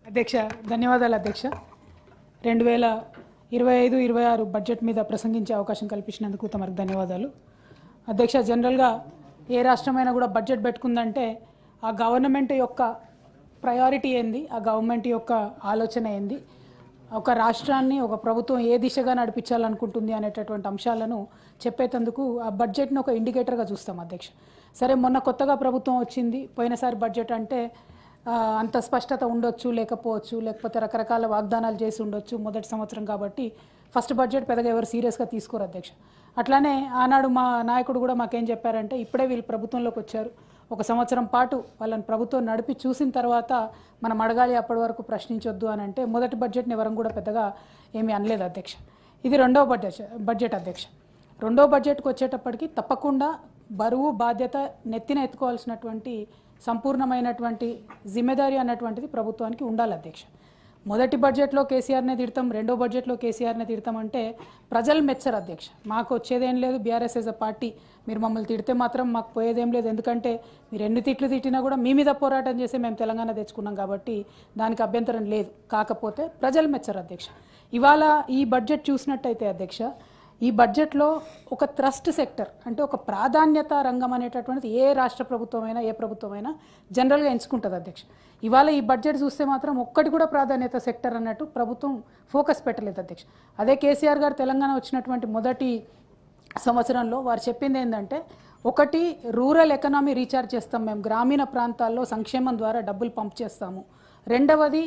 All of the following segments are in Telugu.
అధ్యక్ష ధన్యవాదాలు అధ్యక్ష 2025-26 బడ్జెట్ మీద ప్రసంగించే అవకాశం కల్పించినందుకు తమకు ధన్యవాదాలు అధ్యక్ష జనరల్గా ఏ రాష్ట్రమైనా కూడా బడ్జెట్ పెట్టుకుందంటే ఆ గవర్నమెంట్ యొక్క ప్రయారిటీ ఏంది ఆ గవర్నమెంట్ యొక్క ఆలోచన ఏంది ఒక రాష్ట్రాన్ని ఒక ప్రభుత్వం ఏ దిశగా నడిపించాలనుకుంటుంది అనేటటువంటి అంశాలను చెప్పేందుకు ఆ బడ్జెట్ని ఒక ఇండికేటర్గా చూస్తాం అధ్యక్ష సరే మొన్న కొత్తగా ప్రభుత్వం వచ్చింది పోయినసారి బడ్జెట్ అంటే అంత స్పష్టత ఉండొచ్చు లేకపోతే రకరకాల వాగ్దానాలు చేసి ఉండొచ్చు మొదటి సంవత్సరం కాబట్టి ఫస్ట్ బడ్జెట్ పెద్దగా ఎవరు సీరియస్గా తీసుకోరు అధ్యక్ష అట్లానే ఆనాడు మా నాయకుడు కూడా మాకేం చెప్పారంటే ఇప్పుడే వీళ్ళు ప్రభుత్వంలోకి వచ్చారు ఒక సంవత్సరం పాటు వాళ్ళని ప్రభుత్వం నడిపి చూసిన తర్వాత మనం అడగాలి అప్పటి వరకు ప్రశ్నించొద్దు అని అంటే మొదటి బడ్జెట్ని ఎవరం కూడా పెద్దగా ఏమీ అనలేదు అధ్యక్ష ఇది రెండవ బడ్జెట్ అధ్యక్ష రెండవ బడ్జెట్కి వచ్చేటప్పటికి తప్పకుండా బరువు బాధ్యత నెత్తిన ఎత్తుకోవాల్సినటువంటి సంపూర్ణమైనటువంటి జిమ్మేదారీ అన్నటువంటిది ప్రభుత్వానికి ఉండాలి అధ్యక్ష మొదటి బడ్జెట్లో కేసీఆర్నే తిడతాం రెండో బడ్జెట్లో కేసీఆర్నే తిడతాం అంటే ప్రజలు మెచ్చరు అధ్యక్ష మాకు వచ్చేదేం లేదు బీఆర్ఎస్ ఎస్ అ పార్టీ మీరు మమ్మల్ని తిడితే మాత్రం మాకు పోయేదేం లేదు ఎందుకంటే మీరు ఎన్ని తిట్లు తిట్టినా కూడా మీ మీద పోరాటం చేసి మేము తెలంగాణ తెచ్చుకున్నాం కాబట్టి దానికి అభ్యంతరం లేదు కాకపోతే ప్రజలు మెచ్చరు అధ్యక్ష ఇవాళ ఈ బడ్జెట్ చూసినట్టయితే అధ్యక్ష ఈ బడ్జెట్లో ఒక ట్రస్ట్ సెక్టర్ అంటే ఒక ప్రాధాన్యత రంగం అనేటటువంటిది ఏ రాష్ట్ర ప్రభుత్వమైనా ఏ ప్రభుత్వమైనా జనరల్గా ఎంచుకుంటుంది అధ్యక్ష ఇవాళ ఈ బడ్జెట్ చూస్తే మాత్రం ఒక్కటి కూడా ప్రాధాన్యత సెక్టర్ అన్నట్టు ప్రభుత్వం ఫోకస్ పెట్టలేదు అధ్యక్ష అదే కేసీఆర్ గారు తెలంగాణ వచ్చినటువంటి మొదటి సంవత్సరంలో వారు చెప్పింది ఏంటంటే ఒకటి రూరల్ ఎకనామీ రీఛార్జ్ చేస్తాం మేము గ్రామీణ ప్రాంతాల్లో సంక్షేమం ద్వారా డబ్బులు పంప్ చేస్తాము రెండవది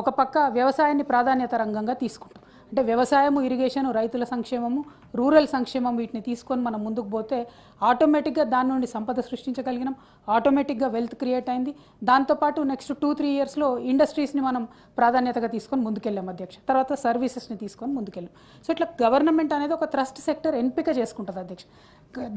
ఒక పక్క వ్యవసాయాన్ని ప్రాధాన్యత రంగంగా తీసుకుంటాం అంటే వ్యవసాయము ఇరిగేషన్ రైతుల సంక్షేమము రూరల్ సంక్షేమం వీటిని తీసుకొని మనం ముందుకు పోతే ఆటోమేటిక్గా దాని నుండి సంపద సృష్టించగలిగినాం ఆటోమేటిక్గా వెల్త్ క్రియేట్ అయింది దాంతోపాటు నెక్స్ట్ 2-3 ఇయర్స్లో ఇండస్ట్రీస్ని మనం ప్రాధాన్యతగా తీసుకొని ముందుకెళ్ళాం అధ్యక్ష తర్వాత సర్వీసెస్ని తీసుకొని ముందుకెళ్ళాం సో ఇట్లా గవర్నమెంట్ అనేది ఒక ట్రస్ట్ సెక్టర్ ఎంపిక చేసుకుంటుంది అధ్యక్ష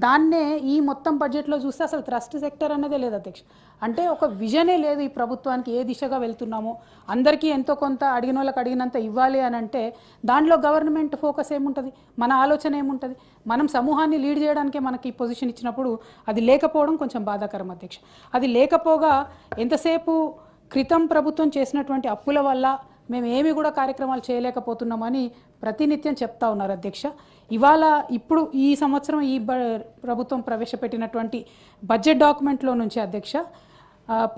దాన్నే ఈ మొత్తం బడ్జెట్లో చూస్తే అసలు ట్రస్ట్ సెక్టర్ అనేదే లేదు అధ్యక్ష అంటే ఒక విజనే లేదు ఈ ప్రభుత్వానికి ఏ దిశగా వెళ్తున్నామో అందరికీ ఎంతో కొంత అడిగిన వాళ్ళకి అడిగినంత ఇవ్వాలి అని అంటే దాంట్లో గవర్నమెంట్ ఫోకస్ ఏముంటుంది మన ఆలోచన ఏముంటుంది మనం సమూహాన్ని లీడ్ చేయడానికే మనకి ఈ పొజిషన్ ఇచ్చినప్పుడు అది లేకపోవడం కొంచెం బాధాకరం అధ్యక్ష అది లేకపోగా ఎంతసేపు క్రితం ప్రభుత్వం చేసినటువంటి అప్పుల వల్ల మేము ఏమి కూడా కార్యక్రమాలు చేయలేకపోతున్నామని ప్రతినిత్యం చెప్తా ఉన్నారు అధ్యక్ష ఇవాళ ఇప్పుడు ఈ సంవత్సరం ఈ ప్రభుత్వం ప్రవేశపెట్టినటువంటి బడ్జెట్ డాక్యుమెంట్లో నుంచి అధ్యక్ష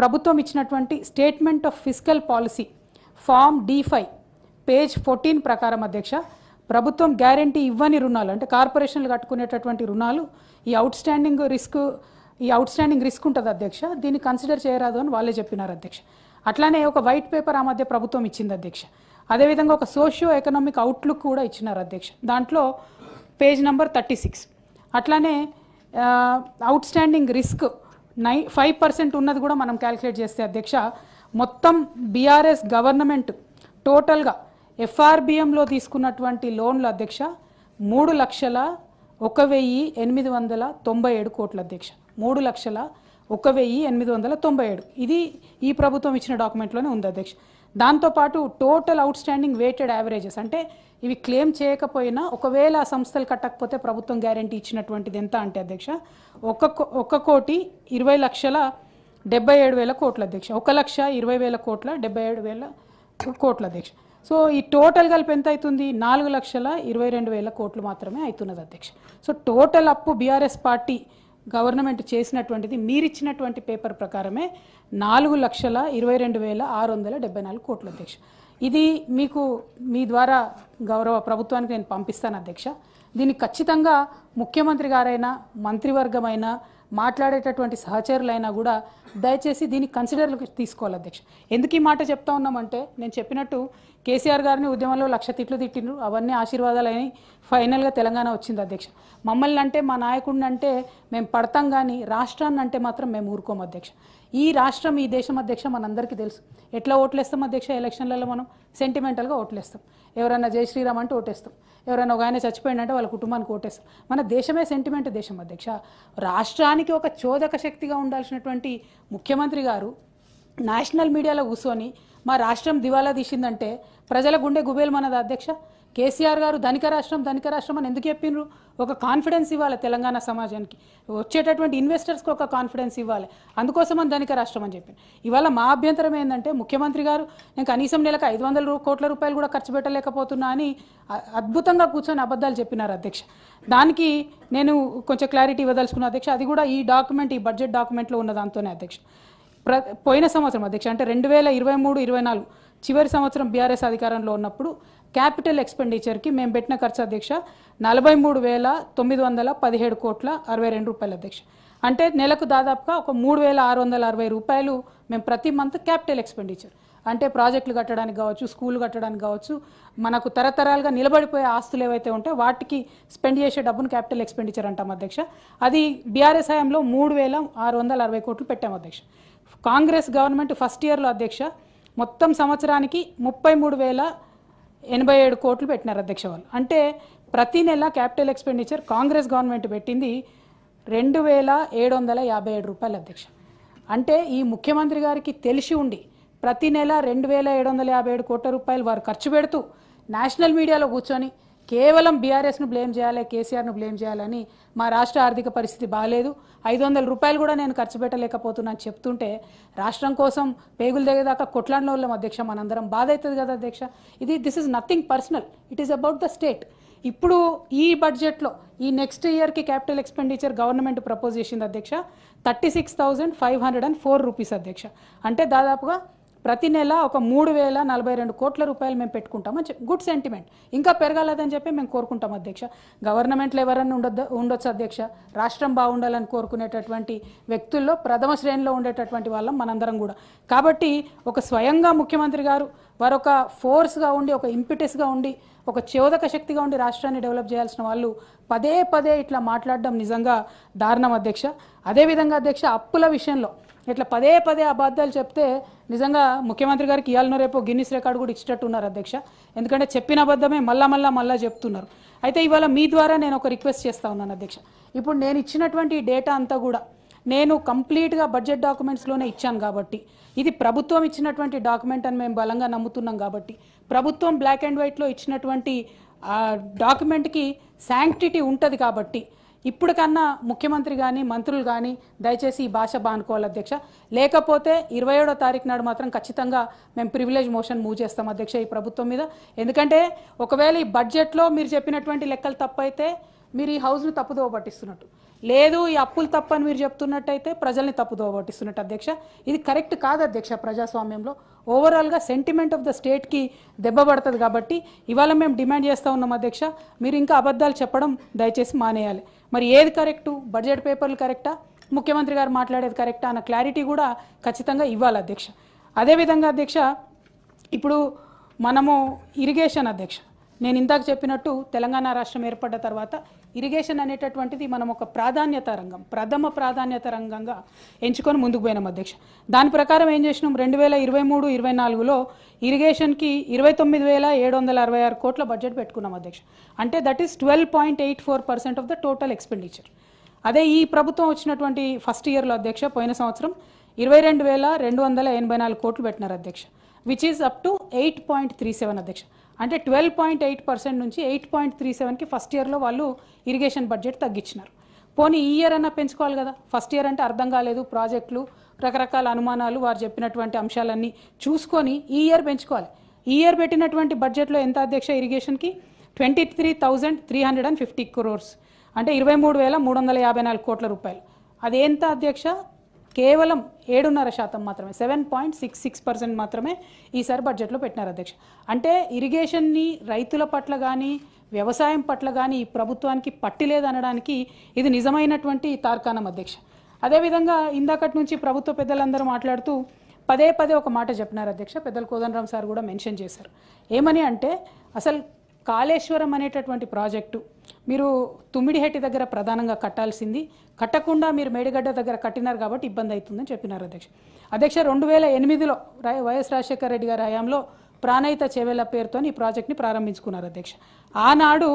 ప్రభుత్వం ఇచ్చినటువంటి statement of fiscal policy form D5 page 14 ప్రకారం అధ్యక్ష ప్రభుత్వం గ్యారంటీ ఇవ్వని రుణాలు అంటే కార్పొరేషన్లు కట్టుకునేటటువంటి రుణాలు ఈ అవుట్ స్టాండింగ్ రిస్క్ ఉంటుంది అధ్యక్ష దీన్ని కన్సిడర్ చేయరాదు అని వాళ్ళే చెప్పినారు అధ్యక్ష అట్లానే ఒక వైట్ పేపర్ ఆ మధ్య ప్రభుత్వం ఇచ్చింది అధ్యక్ష అదేవిధంగా ఒక సోషియో ఎకనామిక్ అవుట్లుక్ కూడా ఇచ్చినారు అధ్యక్ష దాంట్లో పేజ్ నెంబర్ 36 అట్లానే అవుట్ స్టాండింగ్ రిస్క్ 5% ఉన్నది కూడా మనం క్యాలిక్యులేట్ చేస్తే అధ్యక్ష మొత్తం బీఆర్ఎస్ గవర్నమెంట్ టోటల్గా FRBMలో తీసుకున్నటువంటి లోన్లు అధ్యక్ష 3,01,897 కోట్ల అధ్యక్ష 3,01,897 ఇది ఈ ప్రభుత్వం ఇచ్చిన డాక్యుమెంట్లోనే ఉంది అధ్యక్ష దాంతోపాటు total outstanding weighted averages అంటే ఇవి క్లెయిమ్ చేయకపోయినా ఒకవేళ ఆ సంస్థలు కట్టకపోతే ప్రభుత్వం గ్యారంటీ ఇచ్చినటువంటిది ఎంత అంటే అధ్యక్ష 1,20,77,000 కోట్ల అధ్యక్ష 1,20,000 కోట్ల 77,000 కోట్ల అధ్యక్ష సో ఈ టోటల్ కలిపి ఎంత అవుతుంది 4,22,000 కోట్లు మాత్రమే అవుతున్నది అధ్యక్ష సో టోటల్ అప్పు బీఆర్ఎస్ పార్టీ గవర్నమెంట్ చేసినటువంటిది మీరిచ్చినటువంటి పేపర్ ప్రకారమే 4,22,674 కోట్ల అధ్యక్ష ఇది మీకు మీ ద్వారా గౌరవ ప్రభుత్వానికి నేను పంపిస్తాను అధ్యక్ష దీనికి ఖచ్చితంగా ముఖ్యమంత్రి గారైనా మంత్రివర్గమైనా మాట్లాడేటటువంటి సహచరులైనా కూడా దయచేసి దీన్ని కన్సిడర్లోకి తీసుకోవాలి అధ్యక్ష ఎందుకు ఈ మాట చెప్తా ఉన్నామంటే నేను చెప్పినట్టు కేసీఆర్ గారిని ఉద్యమంలో 1,00,000 తిట్లు తిట్టిండ్రు అవన్నీ ఆశీర్వాదాలని ఫైనల్గా తెలంగాణ వచ్చింది అధ్యక్ష మమ్మల్ని అంటే మా నాయకుడిని అంటే మేము పడతాం కానీ రాష్ట్రాన్ని అంటే మాత్రం మేము ఊరుకోము అధ్యక్ష ఈ రాష్ట్రం ఈ దేశం అధ్యక్ష మనందరికీ తెలుసు ఎట్లా ఓట్లేస్తాం అధ్యక్ష ఎలక్షన్లలో మనం సెంటిమెంటల్గా ఓట్లేస్తాం ఎవరైనా జై శ్రీరామ్ అంటే ఓటేస్తాం ఎవరైనా ఒక ఆయన చచ్చిపోయిందంటే వాళ్ళ కుటుంబానికి ఓటేస్తాం మన దేశమే సెంటిమెంట్ దేశం అధ్యక్ష రాష్ట్రానికి ఒక చోదక శక్తిగా ఉండాల్సినటువంటి ముఖ్యమంత్రి గారు నేషనల్ మీడియాలో కూర్చొని మా రాష్ట్రం దివాలా తీసిందంటే ప్రజల గుండె గుబేలు మనది అధ్యక్ష కేసీఆర్ గారు ధనిక రాష్ట్రం అని ఎందుకు చెప్పిండ్రు? ఒక కాన్ఫిడెన్స్ ఇవ్వాలి తెలంగాణ సమాజానికి, వచ్చేటటువంటి ఇన్వెస్టర్స్కి ఒక కాన్ఫిడెన్స్ ఇవ్వాలి, అందుకోసం అని ధనిక రాష్ట్రం అని చెప్పింది. ఇవాళ మా అభ్యంతరం ఏంటంటే ముఖ్యమంత్రి గారు నేను కనీసం నెలకు 500 కోట్ల రూపాయలు కూడా ఖర్చు పెట్టలేకపోతున్నా అని అద్భుతంగా కూర్చొని అబద్ధాలు చెప్పినారు అధ్యక్ష. దానికి నేను కొంచెం క్లారిటీ ఇవ్వదలుచుకున్నా అధ్యక్ష. అది కూడా ఈ డాక్యుమెంట్, ఈ బడ్జెట్ డాక్యుమెంట్లో ఉన్న దాంతోనే అధ్యక్ష. పోయిన సంవత్సరం అధ్యక్ష, అంటే 2023-24 చివరి సంవత్సరం బీఆర్ఎస్ అధికారంలో ఉన్నప్పుడు క్యాపిటల్ ఎక్స్పెండిచర్కి మేము పెట్టిన ఖర్చు అధ్యక్ష 43,917 కోట్ల 62 రూపాయలు అధ్యక్ష. అంటే నెలకు దాదాపుగా ఒక 3,660 రూపాయలు మేము ప్రతి మంత్ క్యాపిటల్ ఎక్స్పెండిచర్, అంటే ప్రాజెక్టులు కట్టడానికి కావచ్చు, స్కూల్ కట్టడానికి కావచ్చు, మనకు తరతరాలుగా నిలబడిపోయే ఆస్తులు ఏవైతే ఉంటాయో వాటికి స్పెండ్ చేసే డబ్బును క్యాపిటల్ ఎక్స్పెండిచర్ అంటాం అధ్యక్ష. అది బీఆర్ఎస్ హయాంలో 3,660 కోట్లు పెట్టాం అధ్యక్ష. కాంగ్రెస్ గవర్నమెంట్ ఫస్ట్ ఇయర్లో అధ్యక్ష మొత్తం సంవత్సరానికి 33,087 కోట్లు పెట్టినారు అధ్యక్ష వాళ్ళు. అంటే ప్రతి నెల క్యాపిటల్ ఎక్స్పెండిచర్ కాంగ్రెస్ గవర్నమెంట్ పెట్టింది 2,757 రూపాయలు అధ్యక్ష. అంటే ఈ ముఖ్యమంత్రి గారికి తెలిసి ఉండి ప్రతి నెల 2,757 కోట్ల రూపాయలు వారు ఖర్చు పెడుతూ నేషనల్ మీడియాలో కూర్చొని కేవలం బీఆర్ఎస్ను బ్లేమ్ చేయాలి, కేసీఆర్ను బ్లేమ్ చేయాలని, మా రాష్ట్ర ఆర్థిక పరిస్థితి బాగాలేదు, 500 రూపాయలు కూడా నేను ఖర్చు పెట్టలేకపోతున్నా అని చెప్తుంటే రాష్ట్రం కోసం పేగులు దిగేదాకా కొట్లాడిన వాళ్ళం అధ్యక్ష. మనందరం బాధ అవుతుంది కదా అధ్యక్ష. This is nothing personal, it is about the state. ఇప్పుడు ఈ బడ్జెట్లో ఈ నెక్స్ట్ ఇయర్కి క్యాపిటల్ ఎక్స్పెండిచర్ గవర్నమెంట్ ప్రపోజ్ చేసింది అధ్యక్ష 36,504 రూపీస్ అధ్యక్ష. అంటే దాదాపుగా ప్రతి నెల ఒక 3,042 కోట్ల రూపాయలు మేము పెట్టుకుంటామని గుడ్ సెంటిమెంట్. ఇంకా పెరగాలని చెప్పి మేము కోరుకుంటాం అధ్యక్ష. గవర్నమెంట్లో ఎవరన్నా ఉండొచ్చు అధ్యక్ష, రాష్ట్రం బాగుండాలని కోరుకునేటటువంటి వ్యక్తుల్లో ప్రథమ శ్రేణిలో ఉండేటటువంటి వాళ్ళం మనందరం కూడా. కాబట్టి ఒక స్వయంగా ముఖ్యమంత్రి గారు వారొక ఫోర్స్గా ఉండి, ఒక ఇంపిటెస్గా ఉండి, ఒక చోదక శక్తిగా ఉండి రాష్ట్రాన్ని డెవలప్ చేయాల్సిన వాళ్ళు పదే పదే ఇట్లా మాట్లాడడం నిజంగా దారుణం అధ్యక్ష. అదేవిధంగా అధ్యక్ష అప్పుల విషయంలో ఇట్లా పదే పదే అబద్ధాలు చెప్తే నిజంగా ముఖ్యమంత్రి గారికి ఇవాళనో రేపు గిన్నిస్ రికార్డు కూడా ఇచ్చేటట్టు ఉన్నారు అధ్యక్ష. ఎందుకంటే చెప్పిన అబద్ధమే మళ్ళా చెప్తున్నారు. అయితే ఇవాళ మీ ద్వారా నేను ఒక రిక్వెస్ట్ చేస్తా ఉన్నాను అధ్యక్ష. ఇప్పుడు నేను ఇచ్చినటువంటి డేటా అంతా కూడా నేను కంప్లీట్గా బడ్జెట్ డాక్యుమెంట్స్లోనే ఇచ్చాను కాబట్టి, ఇది ప్రభుత్వం ఇచ్చినటువంటి డాక్యుమెంట్ అని మేము బలంగా నమ్ముతున్నాం కాబట్టి, ప్రభుత్వం బ్లాక్ అండ్ వైట్లో ఇచ్చినటువంటి డాక్యుమెంట్కి శాంక్టిటీ ఉంటుంది కాబట్టి ఇప్పుడు కన్నా ముఖ్యమంత్రి కానీ మంత్రులు కానీ దయచేసి ఈ భాష బానుకోవాలి అధ్యక్ష. లేకపోతే 27వ తారీఖు నాడు మాత్రం ఖచ్చితంగా మేము ప్రివిలేజ్ మోషన్ మూవ్ చేస్తాం అధ్యక్ష ఈ ప్రభుత్వం మీద. ఎందుకంటే ఒకవేళ ఈ బడ్జెట్లో మీరు చెప్పినటువంటి లెక్కలు తప్పైతే మీరు ఈ హౌస్ను తప్పుదోవ పట్టిస్తున్నట్టు, లేదు ఈ అప్పులు తప్పని మీరు చెప్తున్నట్టయితే ప్రజల్ని తప్పుదోవ పట్టిస్తున్నట్టు అధ్యక్ష. ఇది కరెక్ట్ కాదు అధ్యక్ష. ప్రజాస్వామ్యంలో ఓవరాల్గా సెంటిమెంట్ ఆఫ్ ద స్టేట్కి దెబ్బ పడుతుంది కాబట్టి ఇవాళ మేము డిమాండ్ చేస్తూ ఉన్నాం అధ్యక్ష, మీరు ఇంకా అబద్ధాలు చెప్పడం దయచేసి మానేయాలి. మరి ఏది కరెక్టు, బడ్జెట్ పేపర్లు కరెక్టా, ముఖ్యమంత్రి గారు మాట్లాడేది కరెక్టా అన్న క్లారిటీ కూడా ఖచ్చితంగా ఇవ్వాలి అధ్యక్ష. అదేవిధంగా అధ్యక్ష ఇప్పుడు మనము ఇరిగేషన్ అధ్యక్ష, నేను ఇందాక చెప్పినట్టు తెలంగాణ రాష్ట్రం ఏర్పడ్డ తర్వాత ఇరిగేషన్ అనేటటువంటిది మనం ఒక ప్రాధాన్యత రంగం, ప్రథమ ప్రాధాన్యత రంగంగా ఎంచుకొని ముందుకు పోయినాం అధ్యక్ష. దాని ప్రకారం ఏం చేసినాం, 2023-24లో ఇరిగేషన్కి 29,766 కోట్ల బడ్జెట్ పెట్టుకున్నాం అధ్యక్ష. అంటే that is 12.84% of the total expenditure. అదే ఈ ప్రభుత్వం వచ్చినటువంటి ఫస్ట్ ఇయర్లో అధ్యక్ష పోయిన సంవత్సరం 22,284 కోట్లు పెట్టినారు అధ్యక్ష, విచ్ ఈజ్ అప్ టు 8.37 అధ్యక్ష. అంటే 12.8% నుంచి 8.37కి ఫస్ట్ ఇయర్లో వాళ్ళు ఇరిగేషన్ బడ్జెట్ తగ్గించినారు. పోనీ ఈ ఇయర్ అన్నా పెంచుకోవాలి కదా. ఫస్ట్ ఇయర్ అంటే అర్థం కాలేదు, ప్రాజెక్టులు రకరకాల అనుమానాలు, వారు చెప్పినటువంటి అంశాలన్నీ చూసుకొని ఈ ఇయర్ పెంచుకోవాలి. ఈ ఇయర్ పెట్టినటువంటి బడ్జెట్లో ఎంత అధ్యక్ష ఇరిగేషన్కి 23,350 crores, అంటే 23,354 కోట్ల రూపాయలు. అదేంత అధ్యక్ష, కేవలం 7.5% మాత్రమే, 7.66% మాత్రమే ఈసారి బడ్జెట్లో పెట్టినారు అధ్యక్ష. అంటే ఇరిగేషన్ని రైతుల పట్ల కానీ వ్యవసాయం పట్ల కానీ ఈ ప్రభుత్వానికి పట్టిలేదనడానికి ఇది నిజమైనటువంటి తార్కాణం అధ్యక్ష. అదేవిధంగా ఇందాకటి నుంచి ప్రభుత్వ పెద్దలందరూ మాట్లాడుతూ పదే పదే ఒక మాట చెప్పినారు అధ్యక్ష. పెద్దలు కోదండరామ్ సార్ కూడా మెన్షన్ చేశారు. ఏమని అంటే అసలు కాళేశ్వరం అనేటటువంటి ప్రాజెక్టు మీరు తుమ్మిడిహెట్టి దగ్గర ప్రధానంగా కట్టాల్సింది, కట్టకుండా మీరు మేడిగడ్డ దగ్గర కట్టినారు కాబట్టి ఇబ్బంది అవుతుందని చెప్పినారు అధ్యక్ష. 2008లో వైఎస్ రాజశేఖర రెడ్డి గారి హయాంలో ప్రాణహిత చేవేళ్ల పేరుతో ఈ ప్రాజెక్ట్ని ప్రారంభించుకున్నారు అధ్యక్ష. ఆనాడు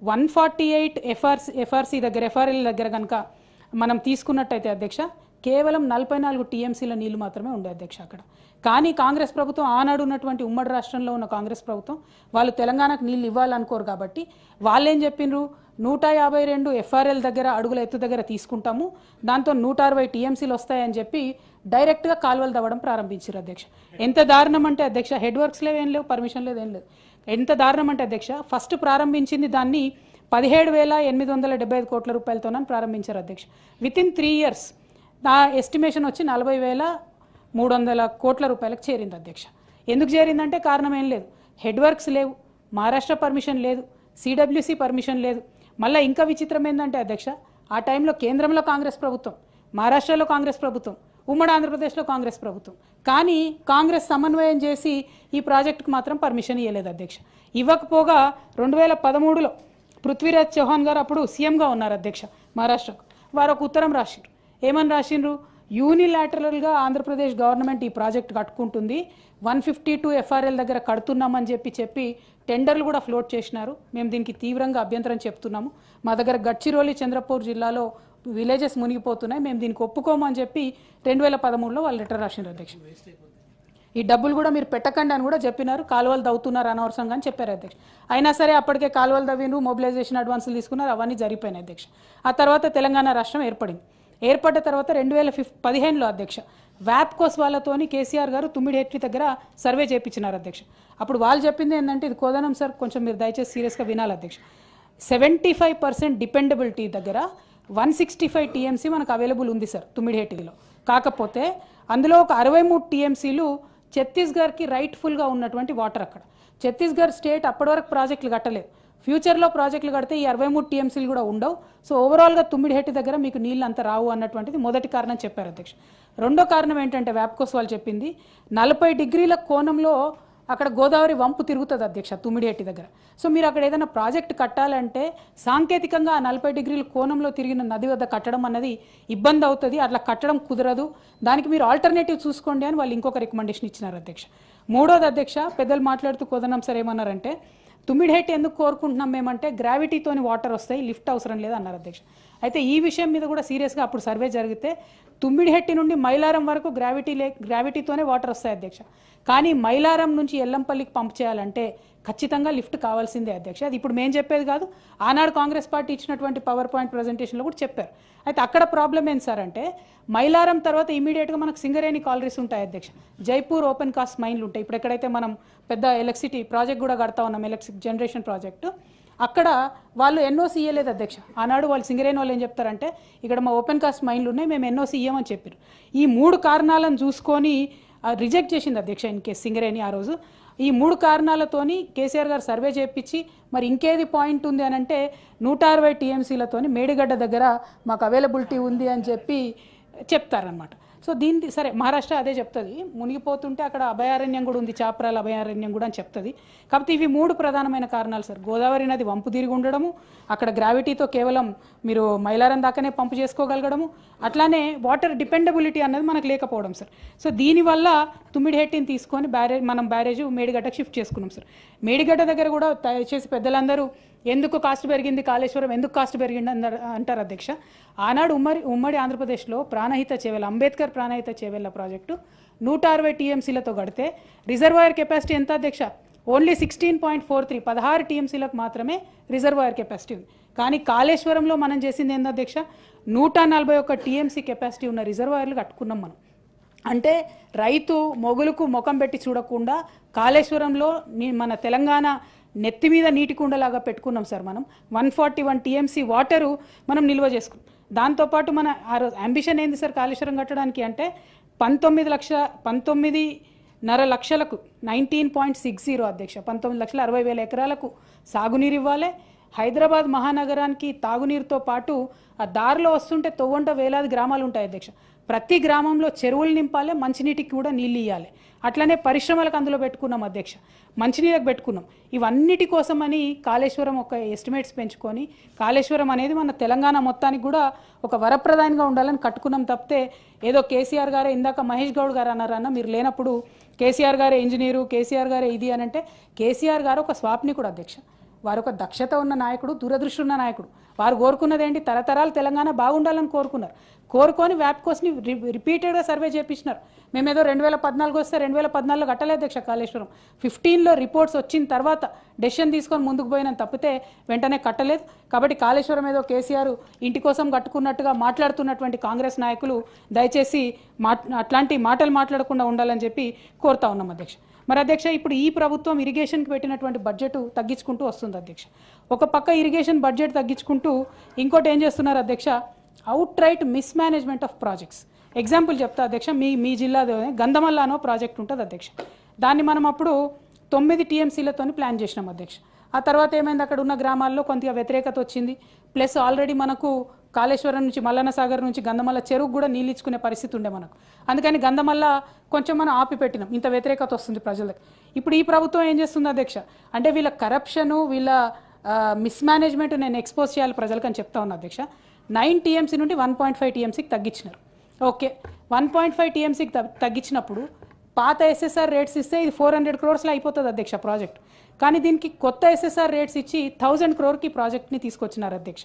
148 ఎఫ్ఆర్సీ దగ్గర, ఎఫ్ఆర్ఎల్ దగ్గర కనుక మనం తీసుకున్నట్టయితే అధ్యక్ష కేవలం 44 టీఎంసీల నీళ్లు మాత్రమే ఉండే అధ్యక్ష అక్కడ. కానీ కాంగ్రెస్ ప్రభుత్వం ఆనాడు ఉన్నటువంటి ఉమ్మడి రాష్ట్రంలో ఉన్న కాంగ్రెస్ ప్రభుత్వం వాళ్ళు తెలంగాణకు నీళ్ళు ఇవ్వాలనుకోరు కాబట్టి వాళ్ళేం చెప్పిండ్రు, 152 ఎఫ్ఆర్ఎల్ దగ్గర అడుగుల ఎత్తు దగ్గర తీసుకుంటాము, దాంతో 160 టీఎంసీలు వస్తాయని చెప్పి డైరెక్ట్గా కాలువలు తవ్వడం ప్రారంభించారు అధ్యక్ష. ఎంత దారుణం అంటే అధ్యక్ష, హెడ్ వర్క్స్ లేవు, ఏం లేవు, పర్మిషన్ లేదు, ఏం లేదు. ఎంత దారుణం అంటే అధ్యక్ష, ఫస్ట్ ప్రారంభించింది దాన్ని 17,875 కోట్ల రూపాయలతోనని ప్రారంభించారు అధ్యక్ష. వితిన్ 3 years నా ఎస్టిమేషన్ వచ్చి 40,300 కోట్ల రూపాయలకు చేరింది అధ్యక్ష. ఎందుకు చేరిందంటే కారణం ఏం లేదు, హెడ్ వర్క్స్ లేవు, మహారాష్ట్ర పర్మిషన్ లేదు, సిడబ్ల్యూసి పర్మిషన్ లేదు. మళ్ళీ ఇంకా విచిత్రం ఏంటంటే అధ్యక్ష, ఆ టైంలో కేంద్రంలో కాంగ్రెస్ ప్రభుత్వం, మహారాష్ట్రలో కాంగ్రెస్ ప్రభుత్వం, ఉమ్మడి ఆంధ్రప్రదేశ్లో కాంగ్రెస్ ప్రభుత్వం, కానీ కాంగ్రెస్ సమన్వయం చేసి ఈ ప్రాజెక్టుకు మాత్రం పర్మిషన్ ఇవ్వలేదు అధ్యక్ష. ఇవ్వకపోగా 2013లో పృథ్వీరాజ్ చౌహాన్ గారు అప్పుడు సీఎంగా ఉన్నారు అధ్యక్ష మహారాష్ట్రకు. వారు ఒక ఉత్తరం రాసిండ్రు. ఏమని రాసిండ్రు, యూనిలాటరల్గా ఆంధ్రప్రదేశ్ గవర్నమెంట్ ఈ ప్రాజెక్ట్ కట్టుకుంటుంది, 152 ఎఫ్ఆర్ఎల్ దగ్గర కడుతున్నామని చెప్పి టెండర్లు కూడా ఫ్లోట్ చేసినారు. మేము దీనికి తీవ్రంగా అభ్యంతరం చెప్తున్నాము. మా దగ్గర గడ్చిరోలి, చంద్రపూర్ జిల్లాలో విలేజెస్ మునిగిపోతున్నాయి, మేము దీనికి ఒప్పుకోమని చెప్పి 2013లో వాళ్ళు లెటర్ రాసిండ్రు అధ్యక్ష. ఈ డబ్బులు కూడా మీరు పెట్టకండి అని కూడా చెప్పినారు, కాలువలు దవ్వుతున్నారు అనవసరంగా అని చెప్పారు అధ్యక్ష. అయినా సరే అప్పటికే కాలువలు దవ్విండ్రు, మొబిలైజేషన్ అడ్వాన్సులు తీసుకున్నారు, అవన్నీ జరిగిపోయినాయి అధ్యక్ష. ఆ తర్వాత తెలంగాణ రాష్ట్రం ఏర్పడింది. ఏర్పడ్డ తర్వాత 2015లో అధ్యక్ష వ్యాప్కోస్ వాళ్ళతోని కేసీఆర్ గారు తుమ్మిడిహెట్టి దగ్గర సర్వే చేయించినారు అధ్యక్ష. అప్పుడు వాళ్ళు చెప్పింది ఏంటంటే, ఇది కోదనం సార్ కొంచెం మీరు దయచేసి సీరియస్గా వినాలి అధ్యక్ష, 75% డిపెండబిలిటీ దగ్గర 165 టీఎంసీ మనకు అవైలబుల్ ఉంది సార్ తుమ్మిడిహెట్టిలో. కాకపోతే అందులో ఒక 63 టీఎంసీలు ఛత్తీస్గఢ్కి రైట్ఫుల్గా ఉన్నటువంటి వాటర్. అక్కడ ఛత్తీస్గఢ్ స్టేట్ అప్పటి వరకు ప్రాజెక్టులు కట్టలేదు, ఫ్యూచర్లో ప్రాజెక్టులు కడితే ఈ 63 టీఎంసీలు కూడా ఉండవు. సో ఓవరాల్గా తుమ్మిడిహెట్టి దగ్గర మీకు నీళ్ళు అంత రావు అన్నటువంటిది మొదటి కారణం చెప్పారు అధ్యక్ష. రెండో కారణం ఏంటంటే వ్యాప్కోస్ వాళ్ళు చెప్పింది, 40 డిగ్రీల కోణంలో అక్కడ గోదావరి వంపు తిరుగుతుంది అధ్యక్ష తుమ్మిడిహెట్టి దగ్గర. సో మీరు అక్కడ ఏదైనా ప్రాజెక్ట్ కట్టాలంటే సాంకేతికంగా ఆ 40 డిగ్రీల కోణంలో తిరిగిన నది వద్ద కట్టడం అన్నది ఇబ్బంది అవుతుంది, అట్లా కట్టడం కుదరదు, దానికి మీరు ఆల్టర్నేటివ్ చూసుకోండి అని వాళ్ళు ఇంకొక రికమెండేషన్ ఇచ్చినారు అధ్యక్ష. మూడోది అధ్యక్ష, పెద్దలు మాట్లాడుతూ కోదనం సార్ ఏమన్నారంటే, తుమ్మిడిహెట్టి ఎందుకు కోరుకుంటున్నాం మేమంటే గ్రావిటీతోని వాటర్ వస్తాయి, లిఫ్ట్ అవసరం లేదు అన్నారు అధ్యక్ష. అయితే ఈ విషయం మీద కూడా సీరియస్గా అప్పుడు సర్వే జరిగితే తుమ్మిడిహెట్టి నుండి మైలారం వరకు గ్రావిటీతోనే వాటర్ వస్తాయి అధ్యక్ష. కానీ మైలారం నుంచి ఎల్లంపల్లికి పంప్ చేయాలంటే ఖచ్చితంగా లిఫ్ట్ కావాల్సిందే అధ్యక్ష. అది ఇప్పుడు మేము చెప్పేది కాదు, ఆనాడు కాంగ్రెస్ పార్టీ ఇచ్చినటువంటి పవర్ పాయింట్ ప్రజెంటేషన్లో కూడా చెప్పారు. అయితే అక్కడ ప్రాబ్లం ఏంటి సార్ అంటే, మైలారం తర్వాత ఇమీడియట్గా మనకు సింగరేణి కాలరీస్ ఉంటాయి అధ్యక్ష, జైపూర్ ఓపెన్ కాస్ట్ మైన్లు ఉంటాయి. ఇప్పుడు ఎక్కడైతే మనం పెద్ద ఎలక్ట్రిసిటీ ప్రాజెక్ట్ కూడా కడతా ఉన్నాం, ఎలక్ట్రిక్ జనరేషన్ ప్రాజెక్టు, అక్కడ వాళ్ళు ఎన్ఓసి ఇవ్వలేదు అధ్యక్ష. ఆనాడు వాళ్ళు సింగరేణి వాళ్ళు ఏం చెప్తారంటే, ఇక్కడ మా ఓపెన్ కాస్ట్ మైన్లు ఉన్నాయి, మేము ఎన్ఓసి ఇవ్వమని చెప్పారు. ఈ 3 కారణాలను చూసుకొని రిజెక్ట్ చేసింది అధ్యక్ష ఇన్ కేసు సింగరేణి ఆ రోజు. ఈ 3 కారణాలతోని కేసీఆర్ గారు సర్వే చేయించి మరి ఇంకేది పాయింట్ ఉంది అని అంటే 160 టీఎంసీలతోని మేడిగడ్డ దగ్గర మాకు అవైలబిలిటీ ఉంది అని చెప్పి చెప్తారనమాట. సో దీన్ని సరే మహారాష్ట్ర అదే చెప్తుంది, మునిగిపోతుంటే అక్కడ అభయారణ్యం కూడా ఉంది, చాప్రాల అభయారణ్యం కూడా అని చెప్తుంది. కాబట్టి ఇవి 3 ప్రధానమైన కారణాలు సార్. గోదావరి నది వంపు తిరిగి ఉండడము, అక్కడ గ్రావిటీతో కేవలం మీరు మైలారం దాకానే పంపు చేసుకోగలగడము, అట్లానే వాటర్ డిపెండబిలిటీ అన్నది మనకు లేకపోవడం సార్. సో దీనివల్ల తుమ్మిడిహెట్టిని తీసుకొని మనం బ్యారేజ్ మేడిగడ్డకు షిఫ్ట్ చేసుకున్నాం సార్. మేడిగడ్డ దగ్గర కూడా దయచేసి పెద్దలందరూ ఎందుకు కాస్ట్ పెరిగింది, కాళేశ్వరం ఎందుకు కాస్ట్ పెరిగింది అంటారు అధ్యక్ష. ఆనాడు ఉమ్మడి ఆంధ్రప్రదేశ్లో ప్రాణహిత చేవెళ్ళ, అంబేద్కర్ ప్రాణహిత చేవెళ్ళ ప్రాజెక్టు 160 టీఎంసీలతో కడితే రిజర్వాయర్ కెపాసిటీ ఎంత అధ్యక్ష, ఓన్లీ 16.43, 16 టీఎంసీలకు మాత్రమే రిజర్వాయర్ కెపాసిటీ ఉంది. కానీ కాళేశ్వరంలో మనం చేసింది ఏంది అధ్యక్ష, 141 టీఎంసీ కెపాసిటీ ఉన్న రిజర్వాయర్లు కట్టుకున్నాం మనం. అంటే రైతు మొగులకు ముఖం పెట్టి చూడకుండా కాళేశ్వరంలో మన తెలంగాణ నెత్తి మీద నీటి కుండలాగా పెట్టుకున్నాం సార్. మనం 141 టీఎంసీ వాటరు మనం నిల్వ చేసుకున్నాం. దాంతోపాటు మన ఆ రోజు అంబిషన్ ఏంది సార్ కాళేశ్వరం కట్టడానికి అంటే 19.5 లక్షలకు 19.60 అధ్యక్ష, 19,60,000 ఎకరాలకు సాగునీరు ఇవ్వాలి. హైదరాబాద్ మహానగరానికి తాగునీరుతో పాటు ఆ దారిలో వస్తుంటే తొవ్వంట వేలాది గ్రామాలు ఉంటాయి అధ్యక్ష, ప్రతి గ్రామంలో చెరువులు నింపాలి, మంచినీటికి కూడా నీళ్ళు ఇవ్వాలి. అట్లనే పరిశ్రమలకు అందులో పెట్టుకున్నాం అధ్యక్ష, మంచినీళ్ళకి పెట్టుకున్నాం. ఇవన్నిటి కోసమని కాళేశ్వరం ఒక ఎస్టిమేట్స్ పెంచుకొని కాళేశ్వరం అనేది మన తెలంగాణ మొత్తానికి కూడా ఒక వరప్రదాయంగా ఉండాలని కట్టుకున్నాం తప్పితే ఏదో కేసీఆర్ గారే, ఇందాక మహేష్ గౌడ్ గారు అన్నారన్న, మీరు లేనప్పుడు కేసీఆర్ గారే ఇంజనీరు, కేసీఆర్ గారే ఇది అని అంటే, కేసీఆర్ గారు ఒక స్వాప్నికుడు అధ్యక్ష. వారు ఒక దక్షత ఉన్న నాయకుడు, దూరదృష్టి ఉన్న నాయకుడు. వారు కోరుకున్నది ఏంటి? తరతరాలు తెలంగాణ బాగుండాలని కోరుకున్నారు. కోరుకొని వ్యాప్కోస్ని రిపీటెడ్గా సర్వే చేపించినారు. మేమేదో 2014 వస్తే 2014లో కట్టలేదు అధ్యక్ష కాళేశ్వరం. 15లో రిపోర్ట్స్ వచ్చిన తర్వాత డెసిషన్ తీసుకొని ముందుకు పోయిన తప్పితే వెంటనే కట్టలేదు. కాబట్టి కాళేశ్వరం ఏదో కేసీఆర్ ఇంటి కోసం కట్టుకున్నట్టుగా మాట్లాడుతున్నటువంటి కాంగ్రెస్ నాయకులు దయచేసి అట్లాంటి మాటలు మాట్లాడకుండా ఉండాలని చెప్పి కోరుతా ఉన్నాం అధ్యక్ష. మరి అధ్యక్ష, ఇప్పుడు ఈ ప్రభుత్వం ఇరిగేషన్కి పెట్టినటువంటి బడ్జెట్ తగ్గించుకుంటూ వస్తుంది అధ్యక్ష. ఒక పక్క ఇరిగేషన్ బడ్జెట్ తగ్గించుకుంటూ ఇంకోటి ఏం చేస్తున్నారు అధ్యక్ష? Out right mismanagement of projects. Example చెప్తా అధ్యక్ష, మీ జిల్లాలోనే గంధమల్లానో ప్రాజెక్ట్ ఉంటుంది అధ్యక్ష. దాన్ని మనం అప్పుడు 9 TMCలతో ప్లాన్ చేసినాం అధ్యక్ష. ఆ తర్వాత ఏమైంది, అక్కడ ఉన్న గ్రామాల్లో కొంత వ్యతిరేకత వచ్చింది. ప్లస్ ఆల్రెడీ మనకు కాళేశ్వరం నుంచి మల్లన్న సాగర్ నుంచి గంధమల్ల చెరువు కూడా నీళ్ళు ఇచ్చుకునే పరిస్థితి ఉండే మనకు. అందుకని గంధమల్ల కొంచెం మనం ఆపి పెట్టినాం, ఇంత వ్యతిరేకత వస్తుంది ప్రజలకు. ఇప్పుడు ఈ ప్రభుత్వం ఏం చేస్తుంది అధ్యక్ష అంటే వీళ్ళ కరప్షను, వీళ్ళ మిస్మేనేజ్మెంట్ నేను ఎక్స్పోజ్ చేయాలి ప్రజలకు అని చెప్తా ఉన్నా అధ్యక్ష. 9 TMC నుండి 1.5 TMCకి తగ్గించినారు. ఓకే, 1.5 TMCకి తగ్గించినప్పుడు పాత SSR రేట్స్ ఇస్తే ఇది 400 crores అయిపోతుంది అధ్యక్ష ప్రాజెక్ట్. కానీ దీనికి కొత్త SSR రేట్స్ ఇచ్చి 1000 crores ప్రాజెక్ట్ని తీసుకొచ్చినారు అధ్యక్ష.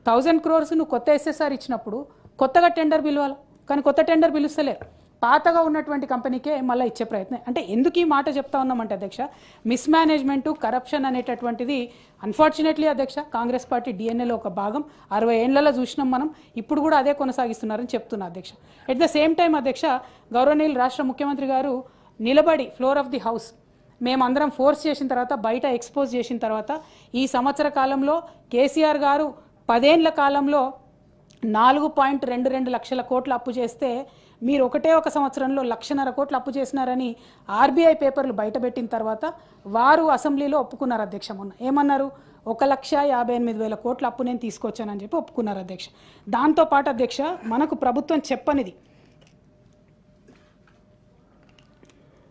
1000 crores నువ్వు కొత్త SSR ఇచ్చినప్పుడు కొత్తగా టెండర్ పిలవాలి, కానీ కొత్త టెండర్ పిలుస్తలేరు. పాతగా ఉన్నటువంటి కంపెనీకే మళ్ళీ ఇచ్చే ప్రయత్నం. అంటే ఎందుకు ఈ మాట చెప్తా ఉన్నామంటే అధ్యక్ష, మిస్మేనేజ్మెంటు, కరప్షన్ అనేటటువంటిది అన్ఫార్చునేట్లీ అధ్యక్ష కాంగ్రెస్ పార్టీ DNAలో ఒక భాగం. 60 ఏళ్లలో చూసినాం మనం, ఇప్పుడు కూడా అదే కొనసాగిస్తున్నారని చెప్తున్నా అధ్యక్ష. ఎట్ ద సేమ్ టైం అధ్యక్ష, గౌరవనీయులు రాష్ట్ర ముఖ్యమంత్రి గారు నిలబడి ఫ్లోర్ ఆఫ్ ది హౌస్ మేమందరం ఫోర్స్ చేసిన తర్వాత, బయట ఎక్స్పోజ్ చేసిన తర్వాత, ఈ సంవత్సర కాలంలో కేసీఆర్ గారు 10 ఏళ్ల కాలంలో 4.22 లక్షల కోట్లు అప్పు చేస్తే మీరు ఒకటే ఒక సంవత్సరంలో 1.5 కోట్లు అప్పు చేసినారని RBI పేపర్లు బయటపెట్టిన తర్వాత వారు అసెంబ్లీలో ఒప్పుకున్నారు అధ్యక్ష. మొన్న ఏమన్నారు? 1,58,000 కోట్ల అప్పు నేను తీసుకొచ్చానని చెప్పి ఒప్పుకున్నారు అధ్యక్ష. దాంతోపాటు అధ్యక్ష, మనకు ప్రభుత్వం చెప్పనిది,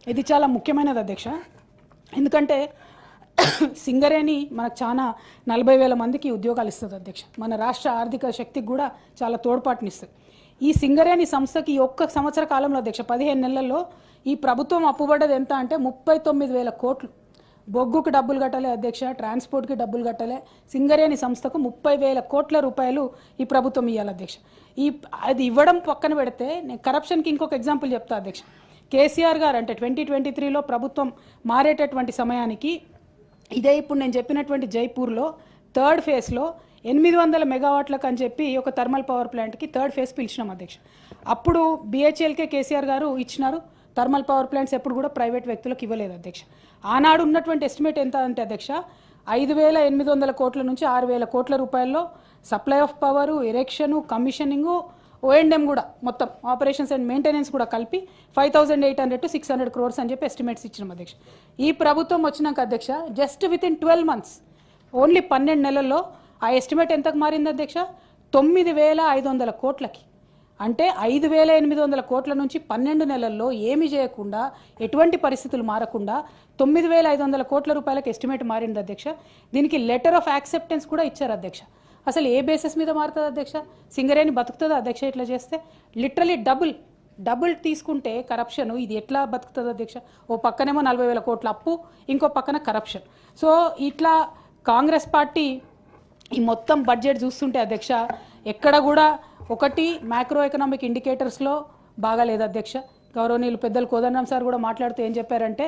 ఇది చాలా ముఖ్యమైనది అధ్యక్ష. ఎందుకంటే సింగరేణి మనకు చాలా 40,000 మందికి ఉద్యోగాలు ఇస్తుంది అధ్యక్ష. మన రాష్ట్ర ఆర్థిక శక్తికి కూడా చాలా తోడ్పాటునిస్తుంది. ఈ సింగరేణి సంస్థకి ఒక్క సంవత్సర కాలంలో అధ్యక్ష 15 నెలల్లో ఈ ప్రభుత్వం అప్పుబడ్డది ఎంత అంటే 39,000 కోట్లు. బొగ్గుకు డబ్బులు కట్టలే అధ్యక్ష, ట్రాన్స్పోర్ట్కి డబ్బులు కట్టలే. సింగరేణి సంస్థకు 30,000 కోట్ల రూపాయలు ఈ ప్రభుత్వం ఇవ్వాలి అధ్యక్ష. అది ఇవ్వడం పక్కన పెడితే నేను కరప్షన్కి ఇంకొక ఎగ్జాంపుల్ చెప్తా అధ్యక్ష. కేసీఆర్ గారు అంటే 2023లో ప్రభుత్వం మారేటటువంటి సమయానికి ఇదే ఇప్పుడు నేను చెప్పినటువంటి జైపూర్లో 3rd ఫేజ్లో 800 మెగావాట్లకు అని చెప్పి ఒక థర్మల్ పవర్ ప్లాంట్కి 3rd ఫేజ్ పిలిచినాం అధ్యక్ష. అప్పుడు BHELకే కేసీఆర్ గారు ఇచ్చినారు. థర్మల్ పవర్ ప్లాంట్స్ ఎప్పుడు కూడా ప్రైవేట్ వ్యక్తులకు ఇవ్వలేదు అధ్యక్ష. ఆనాడు ఉన్నటువంటి ఎస్టిమేట్ ఎంత అంటే అధ్యక్ష 5,800 కోట్ల నుంచి 6,000 కోట్ల రూపాయల్లో సప్లై ఆఫ్ పవరు, ఎరెక్షను, కమిషనింగు, O&M కూడా మొత్తం ఆపరేషన్స్ అండ్ మెయింటెనెన్స్ కూడా కలిపి 5,800 to 600 crores అని చెప్పి ఎస్టిమేట్స్ ఇచ్చినాం అధ్యక్ష. ఈ ప్రభుత్వం వచ్చినాక అధ్యక్ష జస్ట్ వితిన్ 12 months, ఓన్లీ 12 నెలల్లో ఆ ఎస్టిమేట్ ఎంతకు మారింది అధ్యక్ష? 9,500 కోట్లకి. అంటే 5,800 కోట్ల నుంచి 12 నెలల్లో ఏమి చేయకుండా, ఎటువంటి పరిస్థితులు మారకుండా 9,500 కోట్ల రూపాయలకు ఎస్టిమేట్ మారింది అధ్యక్ష. దీనికి లెటర్ ఆఫ్ యాక్సెప్టెన్స్ కూడా ఇచ్చారు అధ్యక్ష. అసలు ఏ బేసిస్ మీద మారుతుంది అధ్యక్ష? సింగరేణి బతుకుతుందా అధ్యక్ష ఇట్లా చేస్తే? లిటరలీ డబుల్ తీసుకుంటే కరప్షన్ ఇది ఎట్లా బతుకుతుంది అధ్యక్ష? ఓ పక్కనేమో 40,000 కోట్ల అప్పు, ఇంకో పక్కన కరప్షన్. సో ఇట్లా కాంగ్రెస్ పార్టీ ఈ మొత్తం బడ్జెట్ చూస్తుంటే అధ్యక్ష ఎక్కడ కూడా ఒకటి మ్యాక్రో ఎకనామిక్ ఇండికేటర్స్లో బాగాలేదు అధ్యక్ష. గౌరవనీయులు పెద్దలు కోదండరాం సార్ కూడా మాట్లాడుతూ ఏం చెప్పారంటే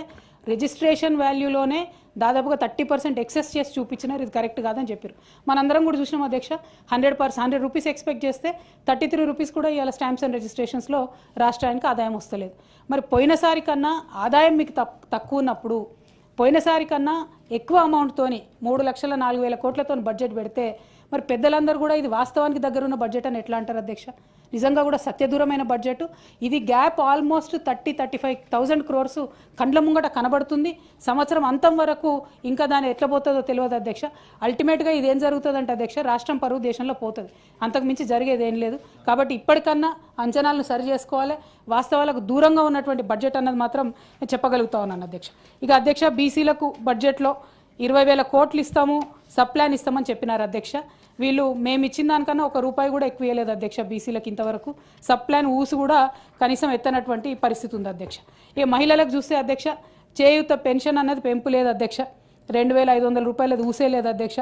రిజిస్ట్రేషన్ వాల్యూలోనే దాదాపుగా 30% ఎక్సెస్ చేసి చూపించినారు, ఇది కరెక్ట్ కాదని చెప్పారు. మనందరం కూడా చూసినాం అధ్యక్ష, 100 రూపీస్ ఎక్స్పెక్ట్ చేస్తే 33 రూపీస్ కూడా ఇవాళ స్టాంప్స్ అండ్ రిజిస్ట్రేషన్స్లో రాష్ట్రానికి ఆదాయం వస్తలేదు. మరి పోయినసారి కన్నా ఆదాయం మీకు తక్కువ ఉన్నప్పుడు, పోయినసారి కన్నా ఎక్కువ అమౌంట్తోని 3,04,000 కోట్లతో బడ్జెట్ పెడితే మరి పెద్దలందరూ కూడా ఇది వాస్తవానికి దగ్గరున్న బడ్జెట్ అని ఎట్లా అంటారు అధ్యక్ష? నిజంగా కూడా సత్యదూరమైన బడ్జెట్ ఇది. గ్యాప్ ఆల్మోస్ట్ 35,000 crores కండ్ల ముంగట కనబడుతుంది. సంవత్సరం అంతం వరకు ఇంకా దాని ఎట్లా పోతుందో తెలియదు అధ్యక్ష. అల్టిమేట్గా ఇది ఏం జరుగుతుందంటే అధ్యక్ష రాష్ట్రం పరువు దేశంలో పోతుంది, అంతకు మించి జరిగేది ఏం లేదు. కాబట్టి ఇప్పటికన్నా అంచనాలను సరి చేసుకోవాలి. వాస్తవాలకు దూరంగా ఉన్నటువంటి బడ్జెట్ అన్నది మాత్రం చెప్పగలుగుతా ఉన్నాను అధ్యక్ష. ఇక అధ్యక్ష బీసీలకు బడ్జెట్లో 20,000 కోట్లు ఇస్తాము, సబ్ ప్లాన్ ఇస్తామని చెప్పినారు అధ్యక్ష. వీళ్ళు మేము ఇచ్చిన దానికన్నా ₹1 కూడా ఎక్కువ ఇవ్వలేదు అధ్యక్ష బీసీలకు ఇంతవరకు. సబ్ ప్లాన్ ఊసు కూడా కనీసం ఎత్తనటువంటి పరిస్థితి ఉంది అధ్యక్ష. ఇక మహిళలకు చూస్తే అధ్యక్ష చేయూత పెన్షన్ అన్నది పెంపు లేదు అధ్యక్ష. 2500 రూపాయలది ఊసే లేదు అధ్యక్ష.